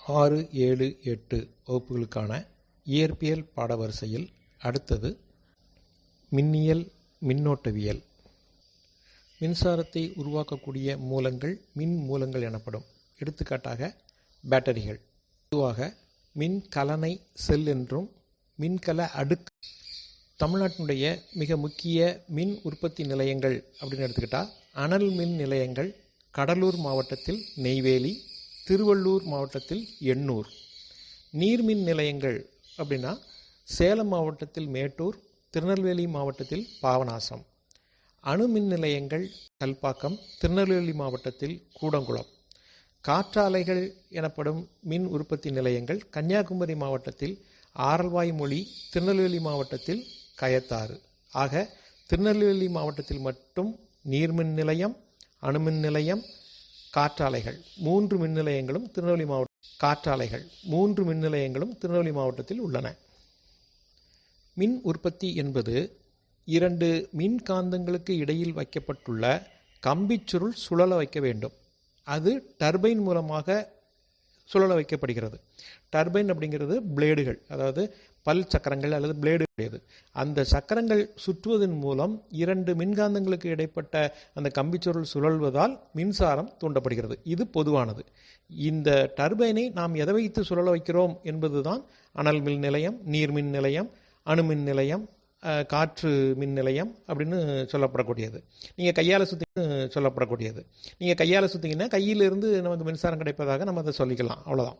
6, 7, 8 வகுப்புகளுக்கான இயற்பியல் பாடவரிசையில் அடுத்தது மின்னியல் மின்னோட்டவியல். மின்சாரத்தை உருவாக்கக்கூடிய மூலங்கள் மின் மூலங்கள் எனப்படும். எடுத்துக்காட்டாக பேட்டரிகள். பொதுவாக மின்கலனை செல் என்றும் மின்கல அடுக்கு. தமிழ்நாட்டினுடைய மிக முக்கிய மின் உற்பத்தி நிலையங்கள் அப்படின்னு எடுத்துக்கிட்டால் அனல் மின் நிலையங்கள் கடலூர் மாவட்டத்தில் நெய்வேலி, திருவள்ளூர் மாவட்டத்தில் எண்ணூர். நீர்மின் நிலையங்கள் அப்படின்னா சேலம் மாவட்டத்தில் மேட்டூர், திருநெல்வேலி மாவட்டத்தில் பாபநாசம். அணுமின் நிலையங்கள் கல்பாக்கம், திருநெல்வேலி மாவட்டத்தில் கூடங்குளம். காற்றாலைகள் எனப்படும் மின் உற்பத்தி நிலையங்கள் கன்னியாகுமரி மாவட்டத்தில் ஆரல்வாய்மொழி, திருநெல்வேலி மாவட்டத்தில் கயத்தாறு. ஆக திருநெல்வேலி மாவட்டத்தில் மட்டும் நீர்மின் நிலையம், அணுமின் நிலையம், காற்றாலைகள் 3 மின் நிலையங்களும் திருநெல்வேலி மாவட்டத்தில் உள்ளன. மின் உற்பத்தி என்பது 2 மின்காந்தங்களுக்கு இடையில் வைக்கப்பட்டுள்ள கம்பிச்சுருள் சுழல வைக்க வேண்டும். அது டர்பைன் மூலமாக சுழல வைக்கப்படுகிறது. டர்பைன் அப்படிங்கிறது பிளேடுகள், அதாவது பல் சக்கரங்கள் அல்லது பிளேடு கிடையாது. அந்த சக்கரங்கள் சுற்றுவதன் மூலம் 2 மின்காந்தங்களுக்கு இடைப்பட்ட அந்த கம்பிச்சுருள் சுழல்வதால் மின்சாரம் தூண்டப்படுகிறது. இது பொதுவானது. இந்த டர்பைனை நாம் எதை வைத்து சுழல வைக்கிறோம் என்பதுதான் அனல் மின் நிலையம், நீர்மின் நிலையம், அணுமின் நிலையம், காற்று மின் நிலையம் அப்படின்னு சொல்லப்படக்கூடியது. நீங்கள் கையால் சொல்லப்படக்கூடியது. நீங்கள் கையால் சுற்றிங்கன்னா கையிலிருந்து நமக்கு மின்சாரம் கிடைப்பதாக நம்ம அதை சொல்லிக்கலாம். அவ்வளோதான்.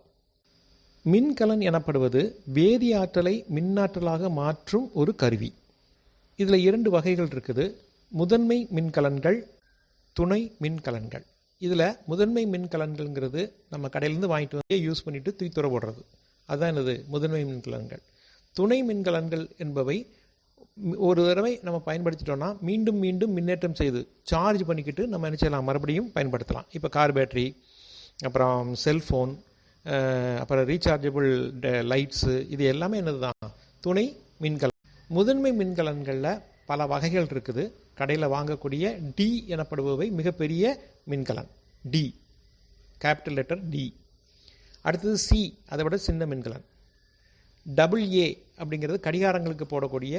மின்கலன் எனப்படுவது வேதி ஆற்றலை மின்னாற்றலாக மாற்றும் ஒரு கருவி. இதில் 2 வகைகள் இருக்குது. முதன்மை மின்கலன்கள், துணை மின்கலன்கள். இதில் முதன்மை மின்கலன்கள்ங்கிறது நம்ம கடையிலேருந்து வாங்கிட்டு வந்து யூஸ் பண்ணிவிட்டு தூக்கித்துற போடுறது. அதுதான் என்னது முதன்மை மின்கலன்கள். துணை மின்கலன்கள் என்பவை ஒரு தடவை நம்ம பயன்படுத்திட்டோம்னா மீண்டும் மீண்டும் மின்னேற்றம் செய்து சார்ஜ் பண்ணிக்கிட்டு நம்ம என்ன செய்யலாம், மறுபடியும் பயன்படுத்தலாம். இப்போ கார் பேட்டரி, அப்புறம் செல்ஃபோன், அப்புறம் ரீசார்ஜபிள் லைட்ஸு, இது எல்லாமே என்னது தான் துணை மின்கலன். முதன்மை மின்கலன்களில் பல வகைகள் இருக்குது. கடையில் வாங்கக்கூடிய டி எனப்படுபவை மிகப்பெரிய மின்கலன், டி, கேபிட்டல் லெட்டர் டி. அடுத்தது சி, அதை விட சின்ன மின்கலன். டபுள் ஏ அப்படிங்கிறது கடிகாரங்களுக்கு போடக்கூடிய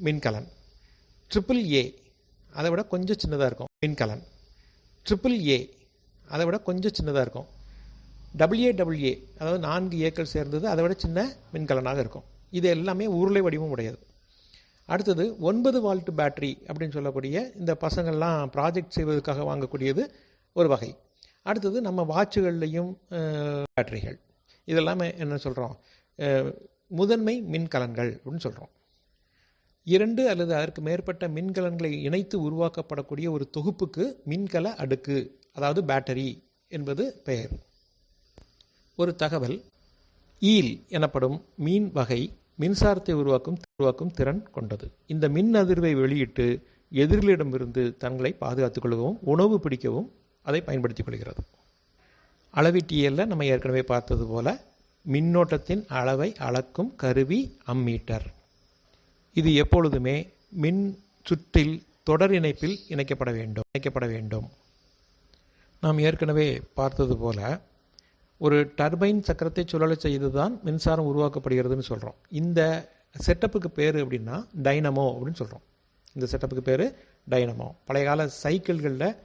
மின்கலன். ட்ரிபிள் ஏ, அதை விட கொஞ்சம் சின்னதாக இருக்கும் மின்கலன். ட்ரிபிள் ஏ, அதை விட கொஞ்சம் சின்னதாக இருக்கும். டபிள்யூஏ, அதாவது 4 ஏக்கள் சேர்ந்தது, அதை விட சின்ன மின்கலனாக இருக்கும். இது எல்லாமே உருளை வடிவம் உடையது. அடுத்தது 9 வோல்ட் பேட்டரி அப்படின்னு சொல்லக்கூடிய இந்த பசங்கள்லாம் ப்ராஜெக்ட் செய்வதற்காக வாங்கக்கூடியது ஒரு வகை. அடுத்தது நம்ம வாட்சுகள்லையும் பேட்டரிகள். இதெல்லாமே என்ன சொல்கிறோம், முதன்மை மின்கலன்கள் அப்படின்னு சொல்கிறோம். 2 அல்லது அதற்கு மேற்பட்ட மின்கலன்களை இணைத்து உருவாக்கப்படக்கூடிய ஒரு தொகுப்புக்கு மின்கல அடுக்கு, அதாவது பேட்டரி என்பது பெயர். ஒரு தகவல், ஈல் எனப்படும் மீன் வகை மின்சாரத்தை உருவாக்கும் திறன் கொண்டது. இந்த மின் அதிர்வை வெளியிட்டு எதிரிகளிடமிருந்து தங்களை பாதுகாத்துக் கொள்ளவும் உணவு பிடிக்கவும் அதை பயன்படுத்திக் கொள்கிறது. அளவீட்டியலில் நம்ம ஏற்கனவே பார்த்தது போல மின்னோட்டத்தின் அளவை அளக்கும் கருவி அம்மீட்டர். இது எப்பொழுதுமே மின் சுற்றில் தொடர் இணைப்பில் இணைக்கப்பட வேண்டும். நாம் ஏற்கனவே பார்த்தது போல ஒரு டர்பைன் சக்கரத்தை சுழல செய்து தான் மின்சாரம் உருவாக்கப்படுகிறதுன்னு சொல்கிறோம். இந்த செட்டப்புக்கு பேர் அப்படின்னா டைனமோ அப்படின்னு சொல்கிறோம். இந்த செட்டப்புக்கு பேர் டைனமோ. பழைய கால சைக்கிள்களில்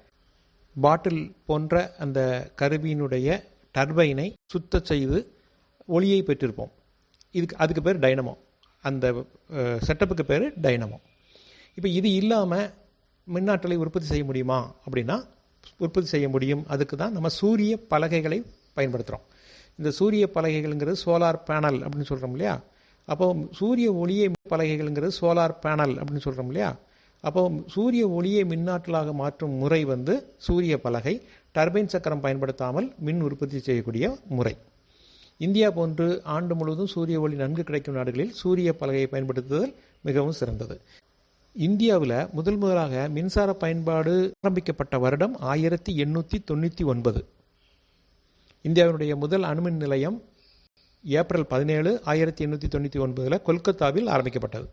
பாட்டில் போன்ற அந்த கருவியினுடைய டர்பைனை சுத்த செய்து ஒளியை பெற்றிருப்போம். அதுக்கு பேர் டைனமோ. அந்த செட்டப்புக்கு பேர் டைனமோ. இப்போ இது இல்லாமல் மின்னாற்றலை உற்பத்தி செய்ய முடியுமா அப்படின்னா உற்பத்தி செய்ய முடியும். அதுக்கு தான் நம்ம சூரிய பலகைகளை பயன்படுத்துகிறோம். இந்த சூரிய பலகைகள்ங்கிறது சோலார் பேனல் அப்படின்னு சொல்கிறோம் இல்லையா. அப்போ சூரிய ஒளியை பலகைகள்ங்கிறது சோலார் பேனல் அப்படின்னு சொல்கிறோம் இல்லையா. அப்போ சூரிய ஒளியை மின்னாற்றலாக மாற்றும் முறை சூரிய பலகை, டர்பைன் சக்கரம் பயன்படுத்தாமல் மின் உற்பத்தி செய்யக்கூடிய முறை. இந்தியா போன்று ஆண்டு முழுவதும் சூரிய ஒளி நன்கு கிடைக்கும் நாடுகளில் சூரிய பலகையை பயன்படுத்துதல் மிகவும் சிறந்தது. இந்தியாவில் முதலாக மின்சார பயன்பாடு ஆரம்பிக்கப்பட்ட வருடம் 1899. இந்தியாவினுடைய முதல் அணுமின் நிலையம் ஏப்ரல் 17, 1899 கொல்கத்தாவில் ஆரம்பிக்கப்பட்டது.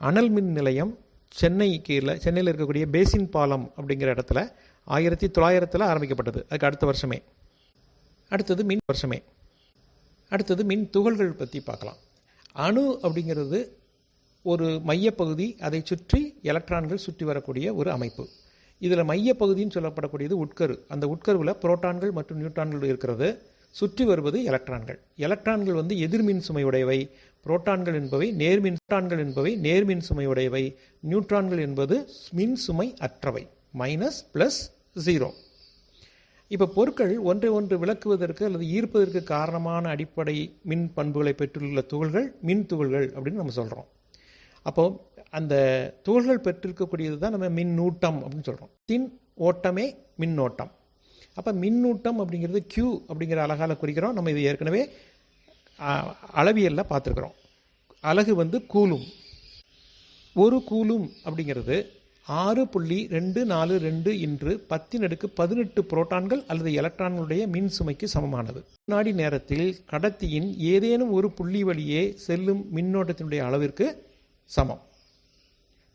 அனல் மின் நிலையம் சென்னையில் இருக்கக்கூடிய பேசின் பாலம் அப்படிங்கிற இடத்துல 1900 ஆரம்பிக்கப்பட்டது. அதுக்கு அடுத்த வருஷமே. அடுத்தது மின் வருஷமே. அடுத்தது மின் துகள்கள் பற்றி பார்க்கலாம். அணு அப்படிங்கிறது ஒரு மையப்பகுதி, அதை சுற்றி எலக்ட்ரான்கள் சுற்றி வரக்கூடிய ஒரு அமைப்பு. இதில் மையப்பகுதின்னு சொல்லப்படக்கூடியது உட்கரு. அந்த உட்கருவில் புரோட்டான்கள் மற்றும் நியூட்ரான்கள் இருக்கிறது. சுற்றி வருவது எலக்ட்ரான்கள். எலக்ட்ரான்கள் வந்து எதிர்மின் சுமையுடையவை, புரோட்டான்கள் என்பவை நேர்மின் சுமையுடையவை, நியூட்ரான்கள் என்பது மின் சுமை அற்றவை, -+0. இப்போ பொருட்கள் ஒன்றை ஒன்று விளக்குவதற்கு அல்லது ஈர்ப்பதற்கு காரணமான அடிப்படை மின் பண்புகளை பெற்றுள்ள துகள்கள் மின் துகள்கள் அப்படின்னு நம்ம சொல்கிறோம். அப்போது அந்த துகள்கள் பெற்றிருக்கக்கூடியது தான் நம்ம மின்னூட்டம் அப்படின்னு சொல்கிறோம். ஓட்டமே மின்னோட்டம். அப்போ மின்னூட்டம் அப்படிங்கிறது Q அப்படிங்கிற அலகால் குறிக்கிறோம். நம்ம இது ஏற்கனவே அளவியலில் பார்த்துருக்குறோம். அலகு வந்து கூலும். ஒரு கூலும் அப்படிங்கிறது 6.242 இன்று 10^18 புரோட்டான்கள் அல்லது எலக்ட்ரான்களுடைய மின் சுமைக்கு சமமானது. வினாடி நேரத்தில் கடத்தியின் ஏதேனும் ஒரு புள்ளி வழியே செல்லும் மின்னோட்டத்தினுடைய அளவிற்கு சமம்.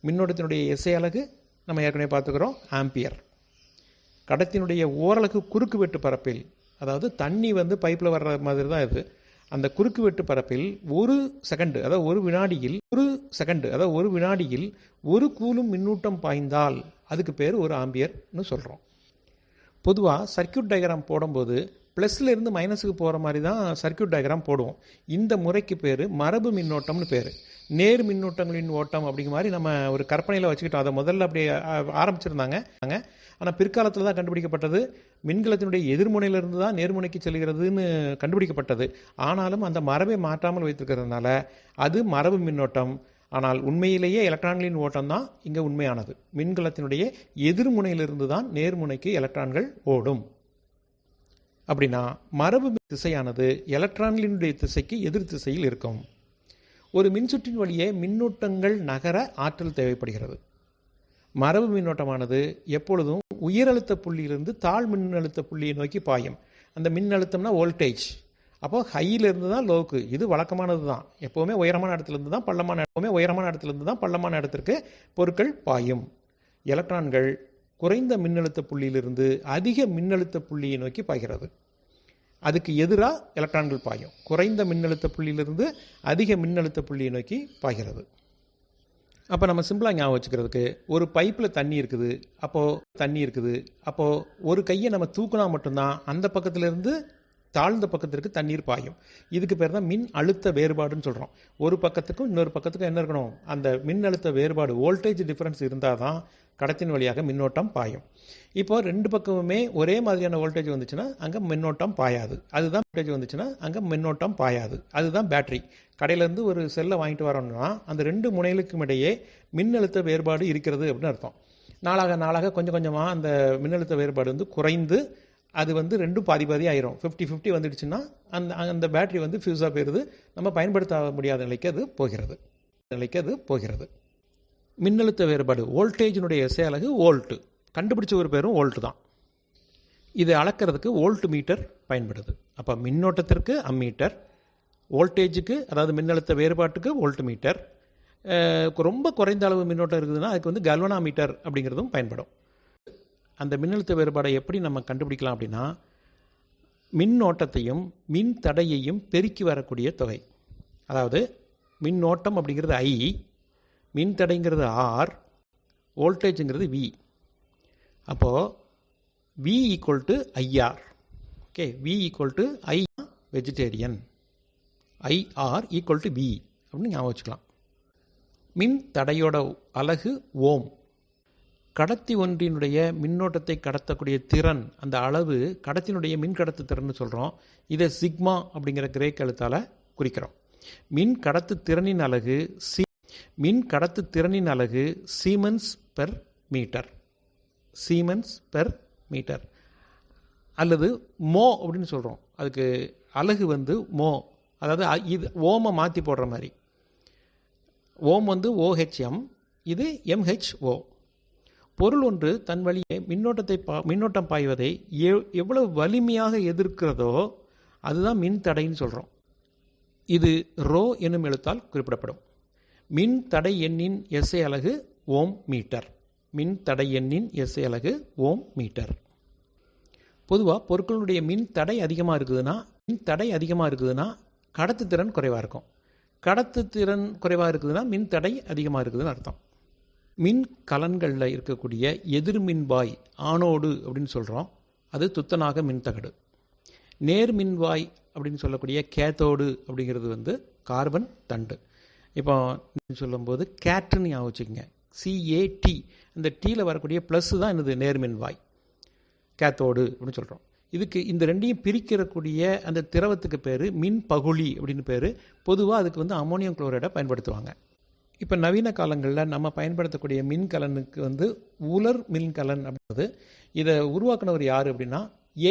மின்னோட்டத்தினுடைய எஸ்ஐ அலகு நம்ம ஏற்கனவே பார்த்துக்கிறோம், ஆம்பியர். கடத்தினுடைய ஓரலகு குறுக்கு வெட்டு பரப்பில், அதாவது தண்ணி வந்து பைப்பில் வர்ற மாதிரி தான் இது. அந்த குறுக்கு வெட்டு பரப்பில் ஒரு செகண்டு, அதாவது ஒரு வினாடியில் ஒரு கூலும் மின்னூட்டம் பாய்ந்தால் அதுக்கு பேர் ஒரு ஆம்பியர்னு சொல்கிறோம். பொதுவாக சர்க்கியூட் டயக்ராம் போடும்போது ப்ளஸ்ல இருந்து மைனஸுக்கு போகிற மாதிரி தான் சர்க்கியூட் டயக்ராம் போடுவோம். இந்த முறைக்கு பேர் மரபு மின்னோட்டம்னு பேர். நேர் மின்னோட்டங்களின் ஓட்டம் அப்படிங்கிற மாதிரி நம்ம ஒரு கற்பனையில் வச்சுக்கிட்டோம். அதை முதல்ல அப்படி ஆரம்பிச்சிருந்தாங்க. ஆனால் பிற்காலத்தில் தான் கண்டுபிடிக்கப்பட்டது மின்கலத்தினுடைய எதிர்முனையிலிருந்து தான் நேர்முனைக்கு செல்கிறதுன்னு கண்டுபிடிக்கப்பட்டது. ஆனாலும் அந்த மரபை மாற்றாமல் வைத்திருக்கிறதுனால அது மரபு மின்னோட்டம். ஆனால் உண்மையிலேயே எலக்ட்ரான்களின் ஓட்டம் தான் இங்கே உண்மையானது. மின்கலத்தினுடைய எதிர்முனையிலிருந்து தான் நேர்முனைக்கு எலக்ட்ரான்கள் ஓடும். அப்படின்னா மரபு திசையானது எலக்ட்ரான்களினுடைய திசைக்கு எதிர் திசையில் இருக்கும். ஒரு மின்சுற்றின் வழியே மின்னூட்டங்கள் நகர ஆற்றல் தேவைப்படுகிறது. மரபு மின்னோட்டமானது எப்பொழுதும் உயரழுத்த புள்ளியிலிருந்து தாழ் மின்னழுத்த புள்ளியை நோக்கி பாயும். அந்த மின்னழுத்தம்னா வோல்டேஜ். அப்போ ஹையிலிருந்து தான் லோவுக்கு, இது வழக்கமானது தான். எப்போவுமே உயரமான இடத்துலேருந்து தான் பள்ளமான இடத்திற்கு பொருட்கள் பாயும். எலக்ட்ரான்கள் குறைந்த மின்னழுத்த புள்ளியிலிருந்து அதிக மின்னழுத்த புள்ளியை நோக்கி பாய்கிறது. அதுக்கு எதிராக எலக்ட்ரான்கள் பாயும். குறைந்த மின்னழுத்த புள்ளியிலிருந்து அதிக மின்னழுத்த புள்ளியை நோக்கி பாய்கிறது. அப்போ நம்ம சிம்பிளாக ஞாபகம் வச்சுக்கிறதுக்கு, ஒரு பைப்பில் தண்ணி இருக்குது. அப்போது ஒரு கையை நம்ம தூக்கினா மட்டும்தான் அந்த பக்கத்திலிருந்து தாழ்ந்த பக்கத்திற்கு தண்ணீர் பாயும். இதுக்கு பேர் தான் மின் அழுத்த வேறுபாடுன்னு சொல்கிறோம். ஒரு பக்கத்துக்கும் இன்னொரு பக்கத்துக்கும் என்ன இருக்கணும், அந்த மின் அழுத்த வேறுபாடு, வோல்டேஜ் டிஃபரன்ஸ் இருந்தால் தான் கடத்தின் வழியாக மின்னோட்டம் பாயும். இப்போ ரெண்டு பக்கமுமே ஒரே மாதிரியான வோல்டேஜ் வந்துச்சுன்னா அங்கே மின்னோட்டம் பாயாது. அதுதான் பேட்டரி. கடையிலேருந்து ஒரு செல்லை வாங்கிட்டு வரோம்னா அந்த ரெண்டு முனைகளுக்கும் இடையே மின்னழுத்த வேறுபாடு இருக்கிறது அப்படின்னு அர்த்தம். நாளாக கொஞ்சம் கொஞ்சமாக அந்த மின்னழுத்த வேறுபாடு வந்து குறைந்து அது வந்து ரெண்டும் பாதி ஆயிரும். 50-50 வந்துடுச்சுன்னா அந்த பேட்டரி வந்து ஃபியூஸாக போயிடுது. நம்ம பயன்படுத்த முடியாத நிலைக்கு அது போகிறது. மின்னழுத்த வேறுபாடு, வோல்டேஜினுடைய எஸ்ஐ அலகு வோல்ட்டு. கண்டுபிடிச்ச ஒரு பேரும் வோல்ட்டு தான். இது அளக்கிறதுக்கு வோல்ட் மீட்டர் பயன்படுது. அப்போ மின்னோட்டத்திற்கு அம்மீட்டர், வோல்டேஜுக்கு அதாவது மின்னழுத்த வேறுபாட்டுக்கு வோல்ட் மீட்டர், ரொம்ப குறைந்த அளவு மின்னோட்டம் இருக்குதுன்னா அதுக்கு வந்து கல்வனா மீட்டர் அப்படிங்கிறதும் பயன்படும். அந்த மின்னழுத்த வேறுபாடை எப்படி நம்ம கண்டுபிடிக்கலாம் அப்படின்னா, மின்னோட்டத்தையும் மின் தடையையும் பெருக்கி வரக்கூடிய தொகை. அதாவது மின்னோட்டம் அப்படிங்கிறது I, மின் தடைங்கிறது R, வோல்டேஜுங்கிறது V. அப்போது V = IR. Okay, V = I vegetarian, IR = V அப்படின்னு ஞாபகம் வச்சுக்கலாம். மின் தடையோட அலகு ஓம். கடத்தி ஒன்றினுடைய மின்னோட்டத்தை கடத்தக்கூடிய திறன், அந்த அளவு கடத்தினுடைய மின்கடத்து திறன்னு சொல்கிறோம். இதை சிக்மா அப்படிங்கிற கிரேக்க எழுத்தால் குறிக்கிறோம். மின் கடத்து திறனின் அலகு சீமன்ஸ் பெர் மீட்டர் அல்லது மோ அப்படின்னு சொல்கிறோம். அதுக்கு அலகு வந்து மோ, அதாவது இது ஓமை மாற்றி போடுற மாதிரி. ஓம் வந்து OHM, இது MHO. பொருள் ஒன்று தன் வழியே மின்னோட்டம் பாய்வதை எவ்வளவு வலிமையாக எதிர்க்கிறதோ அதுதான் மின் தடைன்னு சொல்கிறோம். இது ரோ என்னும் எழுத்தால் குறிப்பிடப்படும். மின் தடை எண்ணின் எஸ்ஐ அலகு ஓம் மீட்டர். பொதுவாக பொருட்களுடைய மின் தடை அதிகமாக இருக்குதுன்னா கடத்துத்திறன் குறைவாக இருக்கும். கடத்துத்திறன் குறைவாக இருக்குதுன்னா மின் தடை அதிகமாக இருக்குதுன்னு அர்த்தம். மின் கலன்களில் இருக்கக்கூடிய எதிர்மின்வாய் ஆனோடு அப்படின்னு சொல்கிறோம், அது துத்தநாக மின்தகடு. நேர்மின்வாய் அப்படின்னு சொல்லக்கூடிய கேத்தோடு அப்படிங்கிறது வந்து கார்பன் தண்டு. இப்போ சொல்லும்போது கேட்டுன்னு ஞாபகம் வச்சுக்கோங்க, CAT, அந்த டீயில் வரக்கூடிய ப்ளஸ் தான் என்னது நேர்மின்வாய், கேத்தோடு அப்படின்னு சொல்கிறோம். இதுக்கு இந்த ரெண்டையும் பிரிக்கிறக்கூடிய அந்த திரவத்துக்கு பேர் மின் பகுளி அப்படின்னு பேர். பொதுவாக அதுக்கு வந்து அமோனியம் குளோரைடை பயன்படுத்துவாங்க. இப்போ நவீன காலங்களில் நம்ம பயன்படுத்தக்கூடிய மின்கலனுக்கு வந்து உலர் மின்கலன் அப்படின்றது. இதை உருவாக்குனவர் யார் அப்படின்னா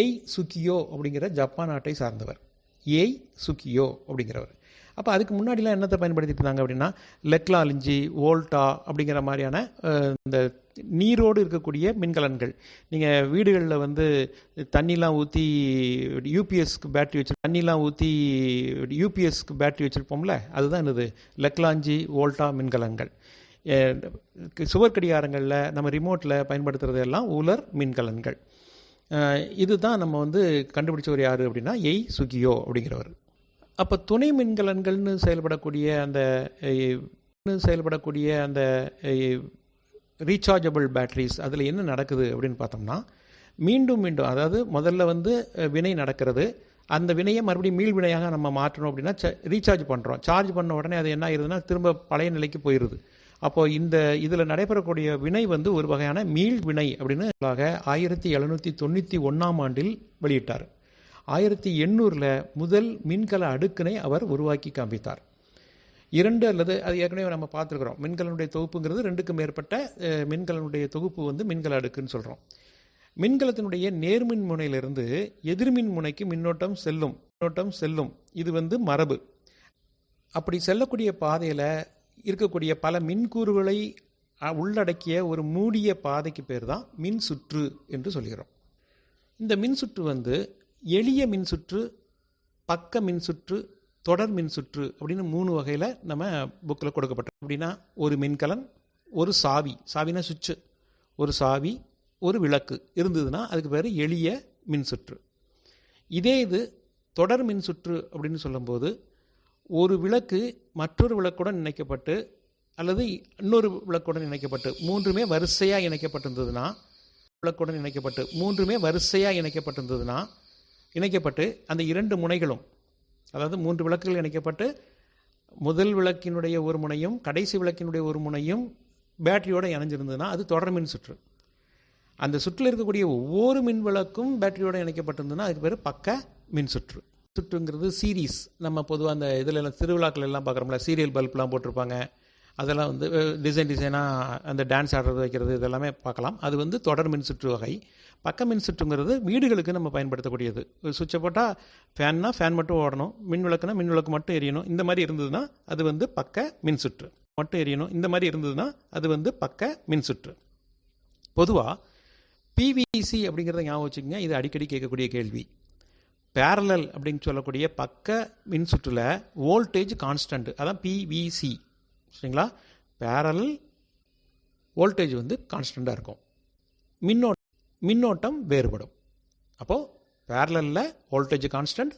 ஏய் சுகியோ அப்படிங்கிற ஜப்பான் நாட்டை சார்ந்தவர். ஏய் சுகியோ அப்படிங்கிறவர். அப்போ அதுக்கு முன்னாடிலாம் என்னத்தை பயன்படுத்திட்டு இருந்தாங்க அப்படின்னா லெக்லாலிஞ்சி, வோல்டா அப்படிங்கிற மாதிரியான இந்த நீரோடு இருக்கக்கூடிய மின்கலன்கள். நீங்கள் வீடுகளில் வந்து தண்ணிலாம் ஊற்றி யூபிஎஸ்க்கு பேட்டரி வச்சுருப்போம்ல, அதுதான் என்னது லெக்லாஞ்சி, வோல்டா மின்கலன்கள். சுவர் கடிகாரங்களில் நம்ம ரிமோட்டில் பயன்படுத்துறது எல்லாம் உலர் மின்கலன்கள். இதுதான் நம்ம வந்து கண்டுபிடிச்சவர் யார் அப்படின்னா ஏய் சுகியோ அப்படிங்கிறவர். அப்போ துணை மின்கலன்கள்னு செயல்படக்கூடிய அந்த ரீசார்ஜபிள் பேட்டரிஸ், அதில் என்ன நடக்குது அப்படின்னு பார்த்தோம்னா மீண்டும் அதாவது முதல்ல வந்து வினை நடக்கிறது, அந்த வினையை மறுபடியும் மீள் வினையாக நம்ம மாற்றணும் அப்படின்னா ரீசார்ஜ் பண்ணுறோம். சார்ஜ் பண்ண உடனே அது என்ன ஆயிருதுன்னா திரும்ப பழைய நிலைக்கு போயிடுது. அப்போது இதில் நடைபெறக்கூடிய வினை வந்து ஒரு வகையான மீள் வினை அப்படின்னு 1791ஆம் ஆண்டில் வெளியிட்டார். 1800 முதல் மின்கல அடுக்கினை அவர் உருவாக்கி காண்பித்தார். 2 அல்லது அது ஏற்கனவே நம்ம பார்த்துருக்குறோம், மின்கலனுடைய தொகுப்புங்கிறது 2க்கு மேற்பட்ட மின்கலனுடைய தொகுப்பு வந்து மின்கல அடுக்குன்னு சொல்கிறோம். மின்கலத்தினுடைய நேர்மின் முனையிலிருந்து எதிர்மின் முனைக்கு மின்னோட்டம் செல்லும். இது வந்து மரபு. அப்படி செல்லக்கூடிய பாதையில் இருக்கக்கூடிய பல மின்கூறுகளை உள்ளடக்கிய ஒரு மூடிய பாதைக்கு பேர் தான் மின் சுற்று என்று சொல்கிறோம். இந்த மின்சுற்று வந்து எளிய மின்சுற்று, பக்க மின்சுற்று, தொடர் மின்சுற்று அப்படின்னு 3 வகையில் நம்ம புக்கில் கொடுக்கப்பட்டோம். அப்படின்னா ஒரு மின்கலன், ஒரு சாவினா சுவிட்சு, ஒரு சாவி, ஒரு விளக்கு இருந்ததுன்னா அதுக்கு பேர் எளிய மின்சுற்று. இது தொடர் மின்சுற்று அப்படின்னு சொல்லும்போது ஒரு விளக்கு மற்றொரு விளக்குடன் இணைக்கப்பட்டு அல்லது இன்னொரு விளக்குடன் இணைக்கப்பட்டு மூன்றுமே வரிசையாக இணைக்கப்பட்டு அந்த 2 முனைகளும், அதாவது 3 விளக்குகள் இணைக்கப்பட்டு முதல் விளக்கினுடைய ஒரு முனையும் கடைசி விளக்கினுடைய ஒரு முனையும் பேட்டரியோடு இணைஞ்சிருந்ததுன்னா அது தொடர் மின் சுற்று. அந்த சுற்றில் இருக்கக்கூடிய ஒவ்வொரு மின் விளக்கும் பேட்டரியோடு இணைக்கப்பட்டிருந்ததுன்னா அதுக்கு பேர் பக்க மின் சுற்று. சுற்றுங்கிறது சீரீஸ். நம்ம பொதுவாக அந்த இதில் எல்லாம் திருவிழாக்கள் எல்லாம் பார்க்குறோம்ல, சீரியல் பல்ப்லாம் போட்டிருப்பாங்க, அதெல்லாம் வந்து டிசைனாக அந்த டான்ஸ் ஆடுறது வைக்கிறது இதெல்லாமே பார்க்கலாம். அது வந்து தொடர் மின் சுற்று வகை. பக்க மின் சுற்றுங்கிறது வீடுகளுக்கு நம்ம பயன்படுத்தக்கூடியது. சுவிட்சை போட்டால் ஃபேன்னா ஃபேன் மட்டும் ஓடணும், மின் விளக்குனா மின் விளக்கு மட்டும் எரியணும், இந்த மாதிரி இருந்ததுன்னா அது வந்து பக்க மின் சுற்று. மட்டும் எரியணும் இந்த மாதிரி இருந்ததுன்னா அது வந்து பக்க மின் சுற்று. பொதுவாக பிவிசி அப்படிங்கிறத ஞாபகம் வச்சுக்கோங்க, இது அடிக்கடி கேட்கக்கூடிய கேள்வி. பேரலல் அப்படின்னு சொல்லக்கூடிய பக்க மின் சுற்றில் வோல்டேஜ் கான்ஸ்டன்ட், அதான் பிவிசி, சரிங்களா? பேரலல் வோல்டேஜ் வந்து கான்ஸ்டண்ட்டாக இருக்கும், மின்னோட்டம் வேறுபடும். அப்போது பேரலலில் வோல்டேஜ் கான்ஸ்டன்ட்,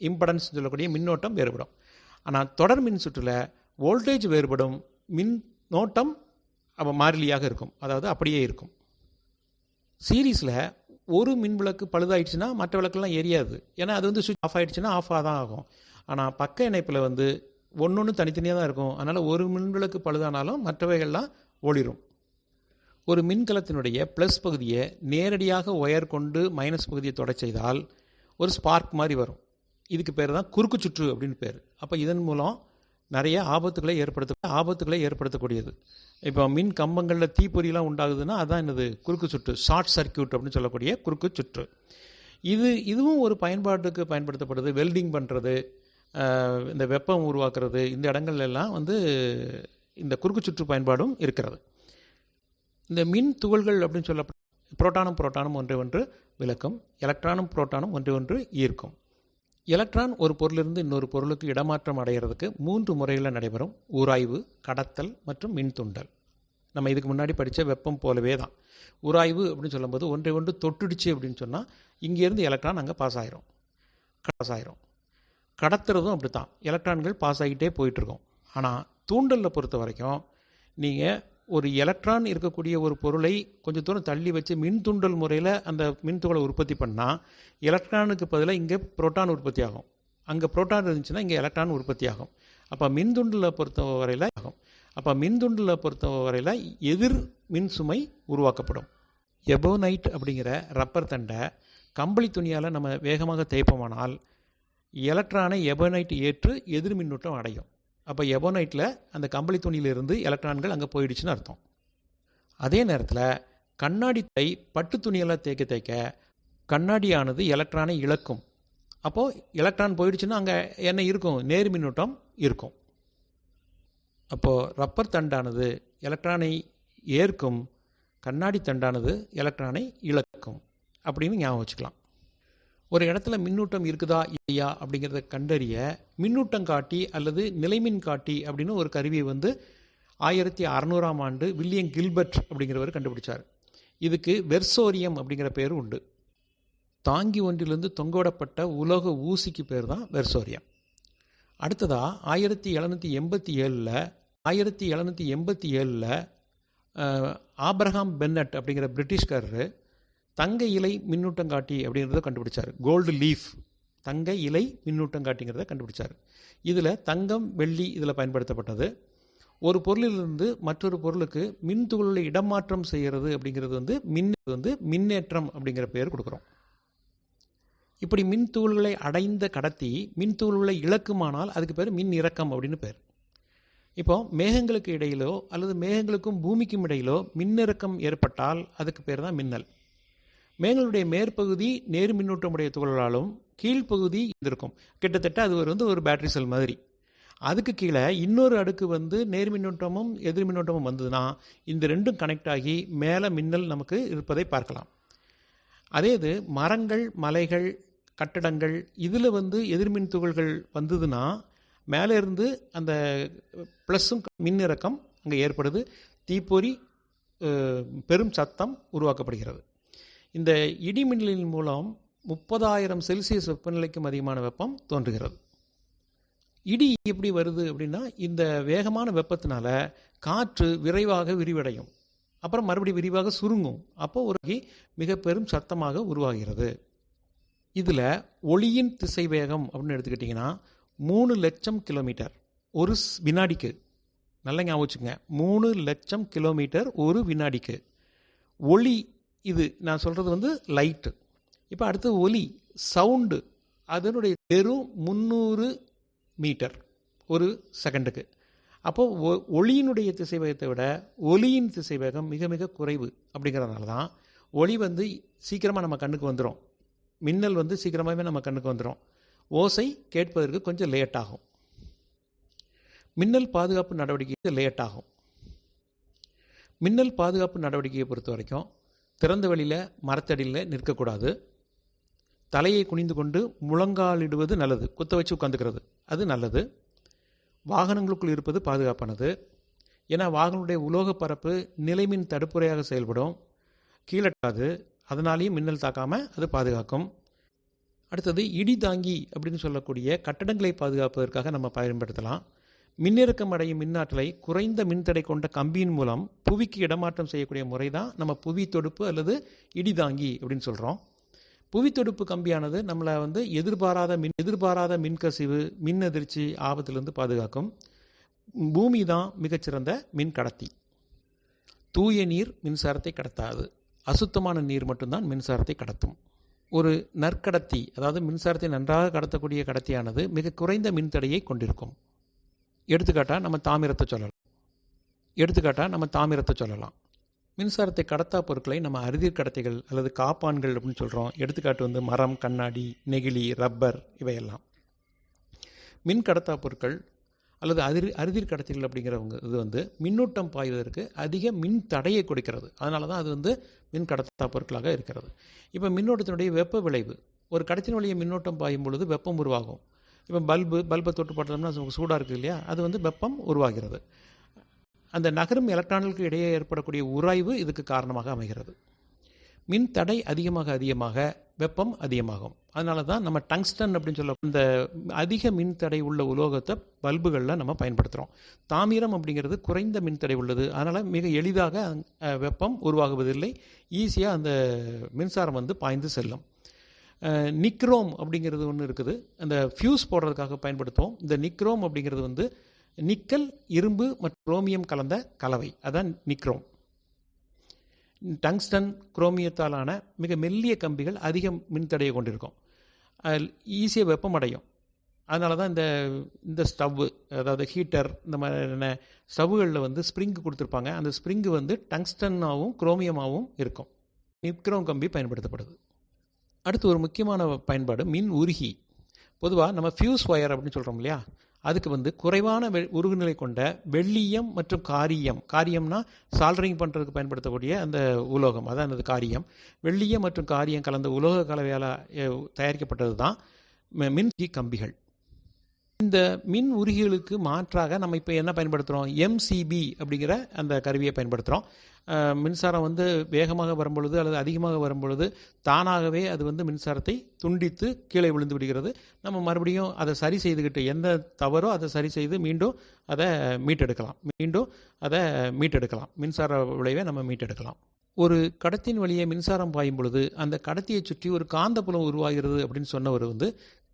இம்படன்ஸ் சொல்லக்கூடிய மின்னோட்டம் வேறுபடும். ஆனால் தொடர் மின் சுற்றில் வோல்டேஜ் வேறுபடும், மின்னோட்டம் மாறிலியாக இருக்கும், அதாவது அப்படியே இருக்கும். சீரீஸில் ஒரு மின் விளக்கு பழுதாயிடுச்சுன்னா மற்ற விளக்கெல்லாம் எரியாது, ஏன்னா அது வந்து சுவிட்ச் ஆஃப் ஆகிடுச்சுன்னா ஆஃபாக தான் ஆகும். ஆனால் பக்க இணைப்பில் வந்து ஒன்று தனித்தனியாக தான் இருக்கும். அதனால் ஒரு மின் விளக்கு பழுதானாலும் மற்றவைகள்லாம் ஒளிரும். ஒரு மின்கலத்தினுடைய ப்ளஸ் பகுதியை நேரடியாக ஒயர் கொண்டு மைனஸ் பகுதியை தொட செய்தால் ஒரு ஸ்பார்க் மாதிரி வரும். இதுக்கு பேர் தான் குறுக்கு சுற்று அப்படின்னு பேர். அப்போ இதன் மூலம் நிறைய ஆபத்துக்களை ஏற்படுத்தக்கூடியது. இப்போ மின் கம்பங்களில் தீப்பொறியெல்லாம் உண்டாகுதுன்னா அதுதான் என்னது குறுக்கு சுற்று, ஷார்ட் சர்க்கியூட் அப்படின்னு சொல்லக்கூடிய குறுக்கு சுற்று. இதுவும் ஒரு பயன்பாட்டுக்கு பயன்படுத்தப்படுது. வெல்டிங் பண்ணுறது, இந்த வெப்பம் உருவாக்குறது, இந்த இடங்கள்லாம் வந்து இந்த குறுக்கு சுற்று பயன்பாடும் இருக்கிறது. இந்த மின் துகள்கள் அப்படின்னு சொல்லப்பட்ட புரோட்டானும் ஒன்றை ஒன்று விளக்கும், எலக்ட்ரானும் புரோட்டானும் ஒன்றை ஒன்று ஈர்க்கும். எலக்ட்ரான் ஒரு பொருளிலிருந்து இன்னொரு பொருளுக்கு இடமாற்றம் அடைகிறதுக்கு 3 முறைகளில் நடைபெறும்: உராய்வு, கடத்தல் மற்றும் மின் தூண்டல். நம்ம இதுக்கு முன்னாடி படித்த வெப்பம் போலவே தான். உராய்வு அப்படின்னு சொல்லும்போது ஒன்றை ஒன்று தொட்டுடுச்சு அப்படின்னு சொன்னால் இங்கேருந்து எலக்ட்ரான் அங்கே பாஸ் ஆயிரும். கடத்துறதும் அப்படி தான், எலக்ட்ரான்கள் பாஸ் ஆகிட்டே போயிட்டுருக்கோம். ஆனால் தூண்டலில் பொறுத்த வரைக்கும் நீங்கள் ஒரு எலக்ட்ரான் இருக்கக்கூடிய ஒரு பொருளை கொஞ்சம் தூரம் தள்ளி வச்சு மின் தூண்டல் முறையில் அந்த மின்துகளை உற்பத்தி பண்ணால் எலக்ட்ரானுக்கு பதிலாக இங்கே புரோட்டான் உற்பத்தி ஆகும். அங்கே புரோட்டான் இருந்துச்சுன்னா இங்கே எலக்ட்ரான் உற்பத்தி ஆகும். அப்போ மின்துண்டில் பொறுத்த வரையில் எதிர் மின் சுமை உருவாக்கப்படும். எபோனைட் அப்படிங்கிற ரப்பர் தண்டை கம்பளி துணியால் நம்ம வேகமாக தேய்ப்போமானால் எலக்ட்ரானை எபோனைட் ஏற்று எதிர் மின்னூட்டம் அடையும். அப்போ எபோனைட்டில் அந்த கம்பளி துணியிலிருந்து எலக்ட்ரான்கள் அங்கே போயிடுச்சுன்னு அர்த்தம். அதே நேரத்தில் கண்ணாடி பட்டு துணியெல்லாம் தேய்க்க கண்ணாடியானது எலக்ட்ரானை இழக்கும். அப்போது எலக்ட்ரான் போயிடுச்சுன்னா அங்கே என்ன இருக்கும்? நேர் மின்னூட்டம் இருக்கும். அப்போது ரப்பர் தண்டானது எலக்ட்ரானை ஏற்கும், கண்ணாடி தண்டானது எலக்ட்ரானை இழக்கும் அப்படின்னு ஞாபகம் வச்சுக்கலாம். ஒரு இடத்துல மின்னூட்டம் இருக்குதா இல்லையா அப்படிங்கிறத கண்டறிய மின்னூட்டம் காட்டி அல்லது நிலைமின் காட்டி அப்படின்னு ஒரு கருவியை 1600ஆம் ஆண்டு வில்லியம் கில்பர்ட் அப்படிங்கிறவர் கண்டுபிடிச்சார். இதுக்கு வெர்சோரியம் அப்படிங்கிற பேர் உண்டு. தாங்கி ஒன்றிலிருந்து தொங்கவிடப்பட்ட உலோக ஊசிக்கு பேர் தான் வெர்சோரியம். அடுத்ததாக 1787 ஆப்ரஹாம் பென்னட் அப்படிங்கிற பிரிட்டிஷ்காரரு தங்க இலை மின்னூட்டம் காட்டி அப்படிங்கிறத கண்டுபிடிச்சார். கோல்டு லீஃப் தங்க இலை மின்னூட்டம் காட்டிங்கிறத கண்டுபிடிச்சார். இதில் தங்கம் வெள்ளி இதில் பயன்படுத்தப்பட்டது. ஒரு பொருளிலிருந்து மற்றொரு பொருளுக்கு மின் துகளை இடமாற்றம் செய்கிறது அப்படிங்கிறது மின்னேற்றம் அப்படிங்கிற பேர் கொடுக்குறோம். இப்படி மின் தூள்களை அடைந்த கடத்தி மின் தூள்களை இழக்குமானால் அதுக்கு பேர் மின் இறக்கம் அப்படின்னு பேர். இப்போ மேகங்களுக்கு இடையிலோ அல்லது மேகங்களுக்கும் பூமிக்கும் இடையிலோ மின்னிறக்கம் ஏற்பட்டால் அதுக்கு பேர் தான் மின்னல். மேகங்களுடைய மேற்பகுதி நேர் மின்னூட்டமுடைய துகள்களாலும் கீழ்ப்பகுதி இருக்கும். கிட்டத்தட்ட அது ஒரு பேட்டரி செல் மாதிரி. அதுக்கு கீழே இன்னொரு அடுக்கு நேர் மின்னூட்டமும் எதிர் மின்னூட்டமும் வந்ததுன்னா இந்த ரெண்டும் கனெக்ட் ஆகி மேலே மின்னல் நமக்கு இருப்பதை பார்க்கலாம். அதே இது மரங்கள், மலைகள், கட்டடங்கள் இதில் எதிர்மின் துகள்கள் வந்ததுன்னா மேலே இருந்து அந்த ப்ளஸ்ஸும் மின்னிறக்கம் அங்கே ஏற்படுது. தீப்பொறி, பெரும் சத்தம் உருவாக்கப்படுகிறது. இந்த இடி மின்னலின் மூலம் 30,000 செல்சியஸ் வெப்பநிலைக்கும் அதிகமான வெப்பம் தோன்றுகிறது. இடி எப்படி வருது அப்படின்னா இந்த வேகமான வெப்பத்தினால காற்று விரைவாக விரிவடையும், அப்புறம் மறுபடியும் விரிவாக சுருங்கும். அப்போ ஒரு மிக பெரும் சத்தமாக உருவாகிறது. இதில் ஒளியின் திசை வேகம் அப்படின்னு எடுத்துக்கிட்டிங்கன்னா 3 லட்சம் கிலோமீட்டர் ஒரு வினாடிக்கு. நல்லா ஞாபகம் வச்சுக்கோங்க, 3 லட்சம் கிலோமீட்டர் ஒரு வினாடிக்கு. ஒளி இது நான் சொல்கிறது லைட்டு. இப்போ அடுத்து ஒலி, சவுண்டு, அதனுடைய வெறும் 300 மீட்டர் ஒரு செகண்டுக்கு. அப்போது ஒளியினுடைய திசைவேகத்தை விட ஒலியின் திசைவேகம் மிக மிக குறைவு. அப்படிங்கிறதுனால தான் ஒளி சீக்கிரமாக நம்ம கண்ணுக்கு வந்துடும், மின்னல் சீக்கிரமாகவே நம்ம கண்ணுக்கு வந்துடும். ஓசை கேட்பதற்கு கொஞ்சம் லேட் ஆகும். மின்னல் பாதுகாப்பு நடவடிக்கை லேட் ஆகும். மின்னல் பாதுகாப்பு நடவடிக்கையை பொறுத்த வரைக்கும் திறந்த வெளியில் மரத்தடியில் நிற்கக்கூடாது. தலையை குனிந்து கொண்டு முழங்காலிடுவது நல்லது. குத்த வச்சு உட்காந்துக்கிறது அது நல்லது. வாகனங்களுக்குள் இருப்பது பாதுகாப்பானது. ஏன்னா வாகனங்களுடைய உலோக பரப்பு நிலைமின் தடுப்புறையாக செயல்படும், கீழட்டாது. அதனாலேயும் மின்னல் தாக்காமல் அது பாதுகாக்கும். அடுத்தது இடி தாங்கி அப்படின்னு சொல்லக்கூடிய கட்டடங்களை பாதுகாப்பதற்காக நம்ம பயன்படுத்தலாம். மின்னிறக்கம் அடையும் மின்னாற்றலை குறைந்த மின்தடை கொண்ட கம்பியின் மூலம் புவிக்கு இடமாற்றம் செய்யக்கூடிய முறை தான் நம்ம புவி தொடுப்பு அல்லது இடி தாங்கி அப்படின்னு சொல்கிறோம். புவி தொடுப்பு கம்பியானது நம்மளை எதிர்பாராத மின்கசிவு, மின் அதிர்ச்சி ஆபத்திலிருந்து பாதுகாக்கும். பூமி தான் மிகச்சிறந்த மின் கடத்தி. தூய நீர் மின்சாரத்தை கடத்தாது, அசுத்தமான நீர் மட்டும்தான் மின்சாரத்தை கடத்தும். ஒரு நற்கடத்தி, அதாவது மின்சாரத்தை நன்றாக கடத்தக்கூடிய கடத்தியானது மிக குறைந்த மின்தடையை கொண்டிருக்கும். எடுத்துக்காட்டாக நம்ம தாமிரத்தை சொல்லலாம். மின்சாரத்தை கடத்தா பொருட்களை நம்ம அறுதிர் கடத்திகள் அல்லது காப்பான்கள் அப்படின்னு சொல்கிறோம். எடுத்துக்காட்டு மரம், கண்ணாடி, நெகிழி, ரப்பர் இவையெல்லாம். மின் கடத்தா பொருட்கள் அல்லது அறுதிர் கடத்திகள் அப்படிங்கிறவங்க இது மின்னூட்டம் பாய்வதற்கு அதிக மின் தடையை கொடுக்கிறது. அதனால தான் அது மின் கடத்தா பொருட்களாக இருக்கிறது. இப்போ மின்னோட்டத்தினுடைய வெப்ப விளைவு, ஒரு கடத்தின் வழியை மின்னோட்டம் பாயும் பொழுது வெப்பம் உருவாகும். இப்போ பல்பை தொட்டு போட்டோம்னா சூடாக இருக்குது இல்லையா, அது வெப்பம் உருவாகிறது. அந்த நகரும் எலக்ட்ரான்களுக்கு இடையே ஏற்படக்கூடிய உராய்வு இதுக்கு காரணமாக அமைகிறது. மின் தடை அதிகமாக வெப்பம் அதிகமாகும். அதனால தான் நம்ம டங்ஸ்டன் அப்படின்னு சொல்ல இந்த அதிக மின் தடை உள்ள உலோகத்தை பல்புகளில் நம்ம பயன்படுத்துகிறோம். தாமிரம் அப்படிங்கிறது குறைந்த மின் தடை உள்ளது. அதனால் மிக எளிதாக வெப்பம் உருவாகுவதில்லை. ஈஸியாக அந்த மின்சாரம் பாய்ந்து செல்லும். நிக்ரோம் அப்படிங்கிறது ஒன்று இருக்குது. அந்த ஃபியூஸ் போடுறதுக்காக பயன்படுத்துவோம். இந்த நிக்ரோம் அப்படிங்கிறது நிக்கல், இரும்பு மற்றும் குரோமியம் கலந்த கலவை. அதான் நிக்ரோம். டங்ஸ்டன், குரோமியத்தாலான மிக மெல்லிய கம்பிகள் அதிக மின்தடையை கொண்டிருக்கும். ஈஸியாக வெப்பம் அடையும். அதனால தான் இந்த ஸ்டவ்வு, அதாவது ஹீட்டர், இந்த மாதிரியான ஸ்டவ்வுகளில் ஸ்ப்ரிங்கு கொடுத்துருப்பாங்க. அந்த ஸ்ப்ரிங்கு டங்ஸ்டனாகவும் குரோமியமாகவும் இருக்கும். நிக்ரோம் கம்பி பயன்படுத்தப்படுது. அடுத்து ஒரு முக்கியமான பயன்பாடு மின் உருகி. பொதுவாக நம்ம ஃபியூஸ் ஒயர் அப்படின்னு சொல்கிறோம் இல்லையா, அதுக்கு குறைவான உருகுநிலை கொண்ட வெள்ளீயம் மற்றும் காரியம். காரியம்னா சால்டரிங் பண்ணுறதுக்கு பயன்படுத்தக்கூடிய அந்த உலோகம், அதான் அது காரியம். வெள்ளீயம் மற்றும் காரியம் கலந்த உலோக கலவையால் தயாரிக்கப்பட்டது தான் மின்உருகி கம்பிகள். இந்த மின் உருகிகளுக்கு மாற்றாக நம்ம இப்போ என்ன பயன்படுத்துகிறோம்? எம்சிபி அப்படிங்கிற அந்த கருவியை பயன்படுத்துகிறோம். மின்சாரம் வேகமாக வரும்பொழுது அல்லது அதிகமாக வரும்பொழுது தானாகவே அது மின்சாரத்தை துண்டித்து கீழே விழுந்து விடுகிறது. நம்ம மறுபடியும் அதை சரி செய்துக்கிட்டு, எந்த தவறோ அதை சரி செய்து மீண்டும் அதை மீட்டெடுக்கலாம். மின்சார விளைவை நம்ம மீட்டெடுக்கலாம். ஒரு கடத்தின் வழியே மின்சாரம் பாயும் பொழுது அந்த கடத்தியை சுற்றி ஒரு காந்தப்புலம் உருவாகிறது அப்படின்னு சொன்னவர்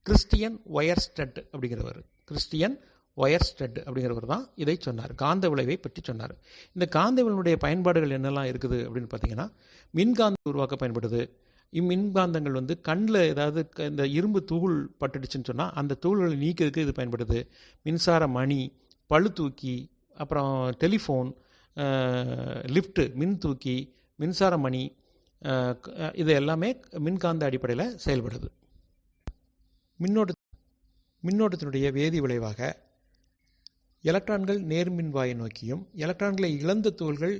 கிறிஸ்டியன் ஒயர்ஸ்டட் அப்படிங்கிறவர். கிறிஸ்டியன் ஒயர்ஸ்டட் அப்படிங்கிறவர் தான் இதை சொன்னார். காந்த விளைவை பற்றி சொன்னார். இந்த காந்த விளைவுடைய பயன்பாடுகள் என்னெல்லாம் இருக்குது அப்படின்னு பார்த்தீங்கன்னா, மின்காந்தம் உருவாக்க பயன்படுது. இம்மின்காந்தங்கள் கண்ணில் ஏதாவது இந்த இரும்பு தூள் பட்டுடுச்சுன்னு சொன்னால் அந்த தூள்களை நீக்கிறதுக்கு இது பயன்படுது. மின்சார மணி, பளுதூக்கி, அப்புறம் டெலிஃபோன், லிஃப்ட்டு, மின் தூக்கி, மின்சார மணி, இது எல்லாமே மின்காந்த அடிப்படையில் செயல்படுது. மின்னோட்டத்தினுடைய வேதி விளைவாக எலக்ட்ரான்கள் நேர்மின்வாயை நோக்கியும் எலக்ட்ரான்களை இழந்த துகள்கள்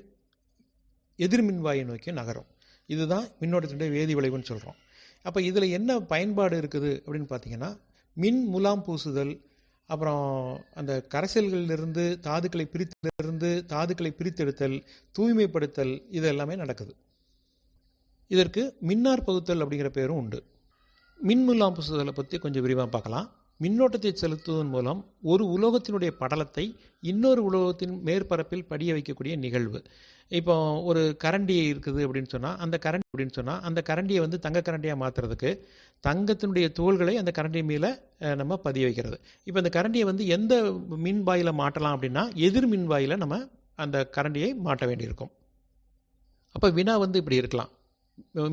எதிர்மின்வாயை நோக்கியும் நகரும். இதுதான் மின்னோட்டத்தினுடைய வேதி விளைவுன்னு சொல்கிறோம். அப்போ இதில் என்ன பயன்பாடு இருக்குது அப்படின்னு பார்த்தீங்கன்னா, மின் முலாம் பூசுதல், அப்புறம் அந்த கரைசல்களிலிருந்து தாதுக்களை பிரித்தெடுத்தல், தூய்மைப்படுத்தல், இது எல்லாமே நடக்குது. இதற்கு மின்னார் பகுத்தல் அப்படிங்கிற பேரும் உண்டு. மின்முலாம் பூசுதலை பற்றி கொஞ்சம் விரிவாக பார்க்கலாம். மின்னோட்டத்தை செலுத்துவதன் மூலம் ஒரு உலோகத்தினுடைய படலத்தை இன்னொரு உலோகத்தின் மேற்பரப்பில் படிய வைக்கக்கூடிய நிகழ்வு. இப்போ ஒரு கரண்டி இருக்குது அப்படின்னு சொன்னால் அந்த கரண்டியை தங்க கரண்டியாக மாற்றுறதுக்கு தங்கத்தினுடைய தோள்களை அந்த கரண்டி மேலே நம்ம பதிய வைக்கிறது. இப்போ அந்த கரண்டியை எந்த மின்வாயில் மாட்டலாம் அப்படின்னா, எதிர் மின்வாயில் நம்ம அந்த கரண்டியை மாட்ட வேண்டியிருக்கும். அப்போ வினா இப்படி இருக்கலாம்.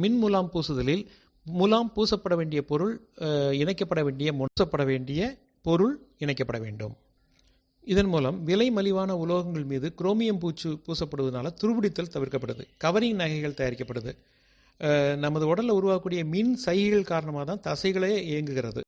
மின் முலாம் பூசுதலில் முலாம் பூசப்பட வேண்டிய பொருள் இணைக்கப்பட வேண்டிய பொருள் இணைக்கப்பட வேண்டும். இதன் மூலம் விலை மலிவான உலோகங்கள் மீது குரோமியம் பூசப்படுவதனால துருபிடித்தல் தவிர்க்கப்படுது. கவரிங் நகைகள் தயாரிக்கப்படுது. நமது உடலில் உருவாக்கக்கூடிய மின் சைகைகள் காரணமாக தான் தசைகளே இயங்குகிறது.